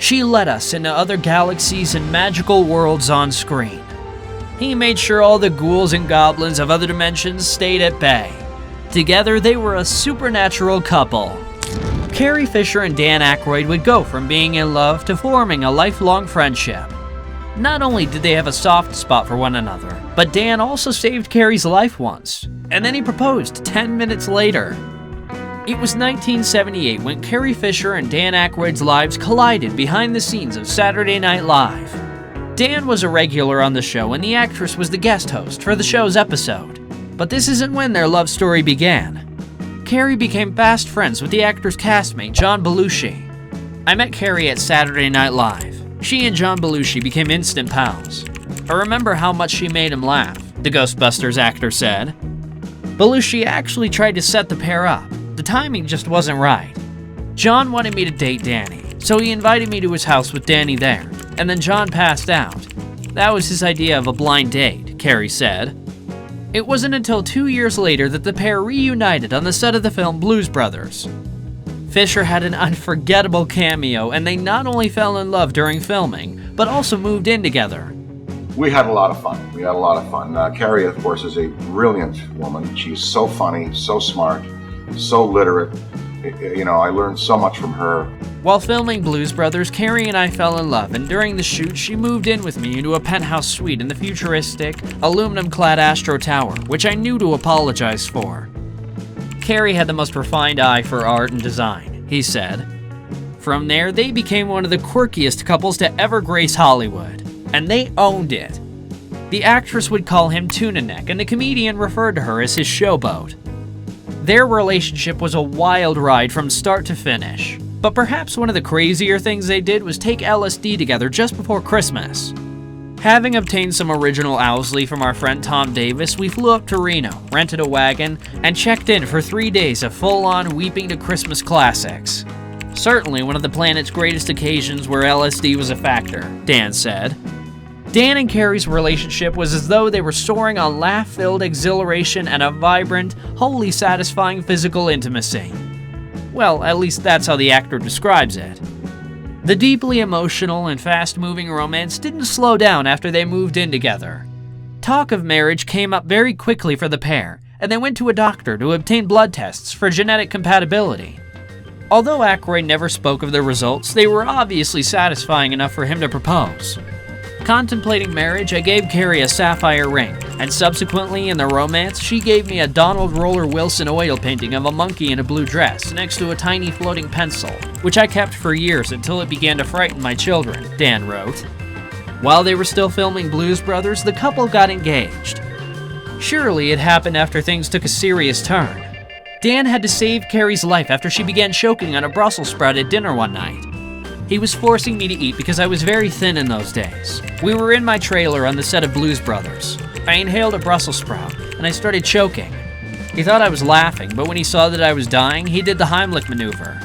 She led us into other galaxies and magical worlds on screen. He made sure all the ghouls and goblins of other dimensions stayed at bay. Together, they were a supernatural couple. Carrie Fisher and Dan Aykroyd would go from being in love to forming a lifelong friendship. Not only did they have a soft spot for one another, but Dan also saved Carrie's life once, and then he proposed 10 minutes later. It was 1978 when Carrie Fisher and Dan Aykroyd's lives collided behind the scenes of Saturday Night Live. Dan was a regular on the show and the actress was the guest host for the show's episode. But this isn't when their love story began. Carrie became fast friends with the actor's castmate, John Belushi. I met Carrie at Saturday Night Live. She and John Belushi became instant pals. I remember how much she made him laugh, the Ghostbusters actor said. Belushi actually tried to set the pair up. The timing just wasn't right. John wanted me to date Danny, so he invited me to his house with Danny there, and then John passed out. That was his idea of a blind date, Carrie said. It wasn't until 2 years later that the pair reunited on the set of the film Blues Brothers. Fisher had an unforgettable cameo, and they not only fell in love during filming, but also moved in together. We had a lot of fun. Carrie, of course, is a brilliant woman. She's so funny, so smart, so literate. I learned so much from her. While filming Blues Brothers, Carrie and I fell in love, and during the shoot, she moved in with me into a penthouse suite in the futuristic, aluminum-clad Astro Tower, which I knew to apologize for. Carrie had the most refined eye for art and design, he said. From there, they became one of the quirkiest couples to ever grace Hollywood, and they owned it. The actress would call him Tuna Neck, and the comedian referred to her as his showboat. Their relationship was a wild ride from start to finish, but perhaps one of the crazier things they did was take LSD together just before Christmas. Having obtained some original Owsley from our friend Tom Davis, we flew up to Reno, rented a wagon, and checked in for 3 days of full-on weeping to Christmas classics. Certainly one of the planet's greatest occasions where LSD was a factor, Dan said. Dan and Carrie's relationship was as though they were soaring on laugh-filled exhilaration and a vibrant, wholly satisfying physical intimacy. Well, at least that's how the actor describes it. The deeply emotional and fast-moving romance didn't slow down after they moved in together. Talk of marriage came up very quickly for the pair, and they went to a doctor to obtain blood tests for genetic compatibility. Although Aykroyd never spoke of the results, they were obviously satisfying enough for him to propose. Contemplating marriage, I gave Carrie a sapphire ring, and subsequently in the romance, she gave me a Donald Roller Wilson oil painting of a monkey in a blue dress next to a tiny floating pencil, which I kept for years until it began to frighten my children, Dan wrote. While they were still filming Blues Brothers, the couple got engaged. Surely it happened after things took a serious turn. Dan had to save Carrie's life after she began choking on a Brussels sprout at dinner one night. He was forcing me to eat because I was very thin in those days. We were in my trailer on the set of Blues Brothers. I inhaled a Brussels sprout, and I started choking. He thought I was laughing, but when he saw that I was dying, he did the Heimlich maneuver.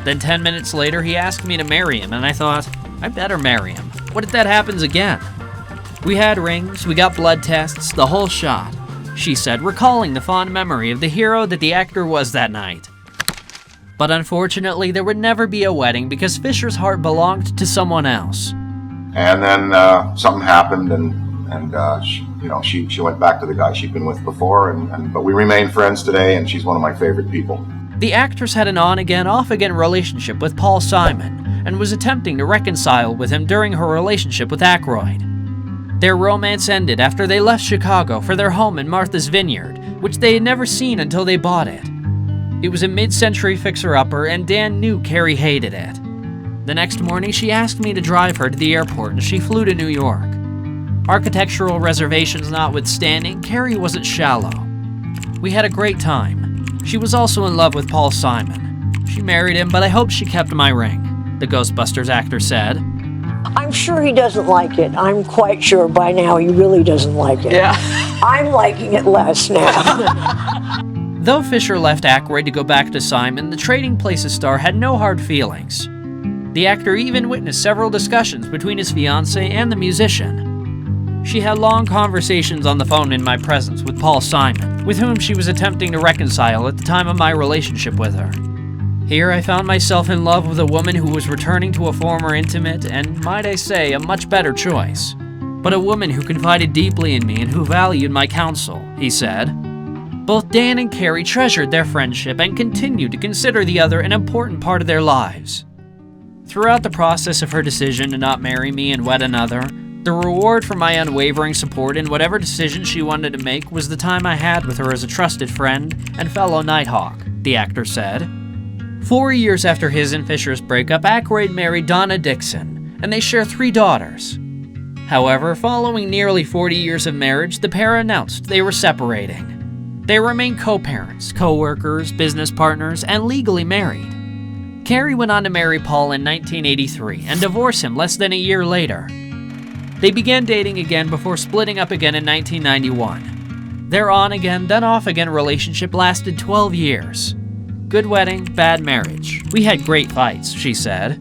Then 10 minutes later, he asked me to marry him, and I thought, I better marry him. What if that happens again? We had rings, we got blood tests, the whole shot, she said, recalling the fond memory of the hero that the actor was that night. But unfortunately, there would never be a wedding because Fisher's heart belonged to someone else. And then something happened, and she went back to the guy she'd been with before, but we remain friends today, and she's one of my favorite people. The actress had an on-again, off-again relationship with Paul Simon and was attempting to reconcile with him during her relationship with Aykroyd. Their romance ended after they left Chicago for their home in Martha's Vineyard, which they had never seen until they bought it. It was a mid-century fixer-upper, and Dan knew Carrie hated it. The next morning, she asked me to drive her to the airport, and she flew to New York. Architectural reservations notwithstanding, Carrie wasn't shallow. We had a great time. She was also in love with Paul Simon. She married him, but I hope she kept my ring, the Ghostbusters actor said. I'm sure he doesn't like it. I'm quite sure by now he really doesn't like it. Yeah. I'm liking it less now. Though Fisher left Aykroyd to go back to Simon, the Trading Places star had no hard feelings. The actor even witnessed several discussions between his fiancée and the musician. She had long conversations on the phone in my presence with Paul Simon, with whom she was attempting to reconcile at the time of my relationship with her. Here I found myself in love with a woman who was returning to a former intimate and, might I say, a much better choice. But a woman who confided deeply in me and who valued my counsel, he said. Both Dan and Carrie treasured their friendship and continued to consider the other an important part of their lives. Throughout the process of her decision to not marry me and wed another, the reward for my unwavering support in whatever decision she wanted to make was the time I had with her as a trusted friend and fellow Nighthawk, the actor said. 4 years after his and Fisher's breakup, Aykroyd married Donna Dixon, and they share 3 daughters. However, following nearly 40 years of marriage, the pair announced they were separating. They remain co-parents, co-workers, business partners, and legally married. Carrie went on to marry Paul in 1983 and divorce him less than a year later. They began dating again before splitting up again in 1991. Their on-again, then off-again relationship lasted 12 years. Good wedding, bad marriage. We had great fights, she said.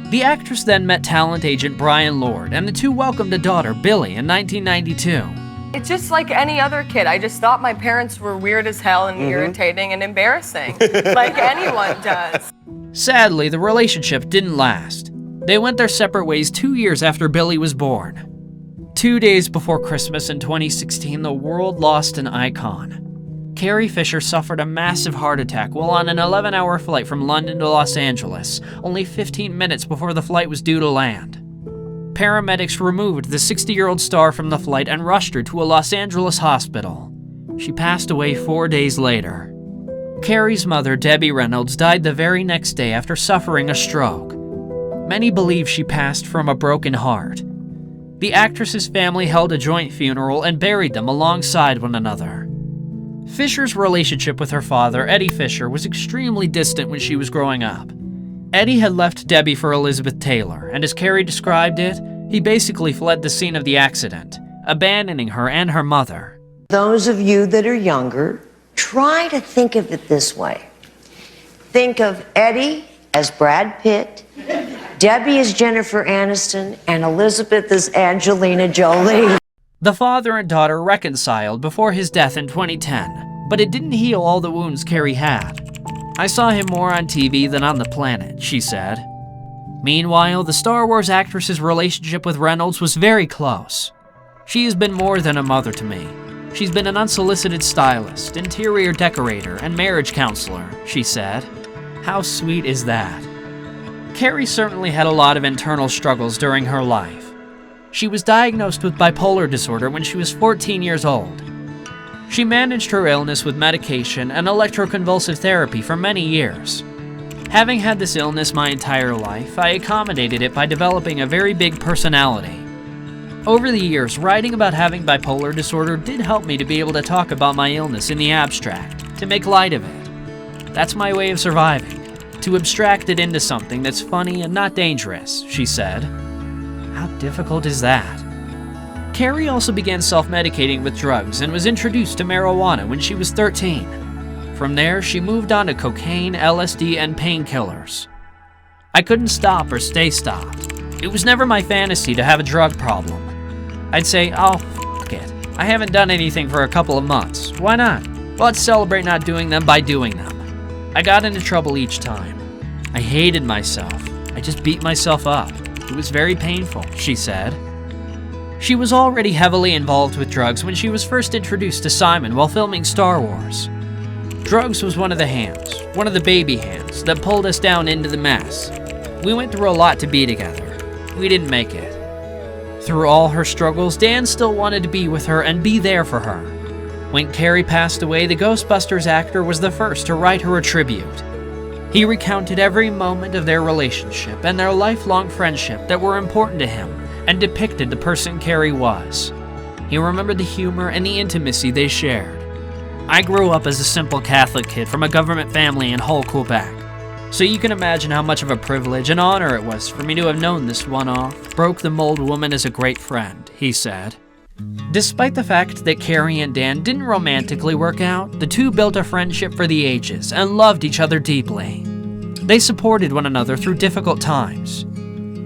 The actress then met talent agent Brian Lord, and the two welcomed a daughter, Billy, in 1992. It's just like any other kid. I just thought my parents were weird as hell and irritating and embarrassing, like anyone does. Sadly, the relationship didn't last. They went their separate ways 2 years after Billy was born. 2 days before Christmas in 2016, the world lost an icon. Carrie Fisher suffered a massive heart attack while on an 11-hour flight from London to Los Angeles, only 15 minutes before the flight was due to land. Paramedics removed the 60-year-old star from the flight and rushed her to a Los Angeles hospital. She passed away 4 days later. Carrie's mother, Debbie Reynolds, died the very next day after suffering a stroke. Many believe she passed from a broken heart. The actress's family held a joint funeral and buried them alongside one another. Fisher's relationship with her father, Eddie Fisher, was extremely distant when she was growing up. Eddie had left Debbie for Elizabeth Taylor, and as Carrie described it, he basically fled the scene of the accident, abandoning her and her mother. Those of you that are younger, try to think of it this way. Think of Eddie as Brad Pitt, Debbie as Jennifer Aniston, and Elizabeth as Angelina Jolie. The father and daughter reconciled before his death in 2010, but it didn't heal all the wounds Carrie had. I saw him more on TV than on the planet, she said. Meanwhile, the Star Wars actress's relationship with Reynolds was very close. She has been more than a mother to me. She's been an unsolicited stylist, interior decorator, and marriage counselor, she said. How sweet is that? Carrie certainly had a lot of internal struggles during her life. She was diagnosed with bipolar disorder when she was 14 years old. She managed her illness with medication and electroconvulsive therapy for many years. Having had this illness my entire life, I accommodated it by developing a very big personality. Over the years, writing about having bipolar disorder did help me to be able to talk about my illness in the abstract, to make light of it. That's my way of surviving, to abstract it into something that's funny and not dangerous, she said. How difficult is that? Carrie also began self-medicating with drugs and was introduced to marijuana when she was 13. From there, she moved on to cocaine, LSD, and painkillers. I couldn't stop or stay stopped. It was never my fantasy to have a drug problem. I'd say, oh, f*** it. I haven't done anything for a couple of months. Why not? Let's celebrate not doing them by doing them. I got into trouble each time. I hated myself. I just beat myself up. It was very painful, she said. She was already heavily involved with drugs when she was first introduced to Simon while filming Star Wars. Drugs was one of the hands, one of the baby hands, that pulled us down into the mess. We went through a lot to be together. We didn't make it. Through all her struggles, Dan still wanted to be with her and be there for her. When Carrie passed away, the Ghostbusters actor was the first to write her a tribute. He recounted every moment of their relationship and their lifelong friendship that were important to him and depicted the person Carrie was. He remembered the humor and the intimacy they shared. I grew up as a simple Catholic kid from a government family in Hull, Quebec. So you can imagine how much of a privilege and honor it was for me to have known this one-off, broke-the-mold woman as a great friend, he said. Despite the fact that Carrie and Dan didn't romantically work out, the two built a friendship for the ages and loved each other deeply. They supported one another through difficult times.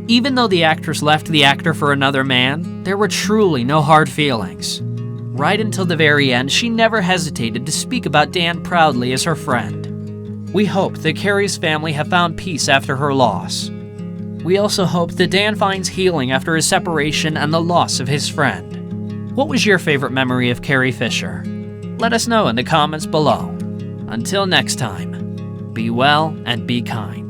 Even though the actress left the actor for another man, there were truly no hard feelings. Right until the very end, she never hesitated to speak about Dan proudly as her friend. We hope that Carrie's family have found peace after her loss. We also hope that Dan finds healing after his separation and the loss of his friend. What was your favorite memory of Carrie Fisher? Let us know in the comments below. Until next time, be well and be kind.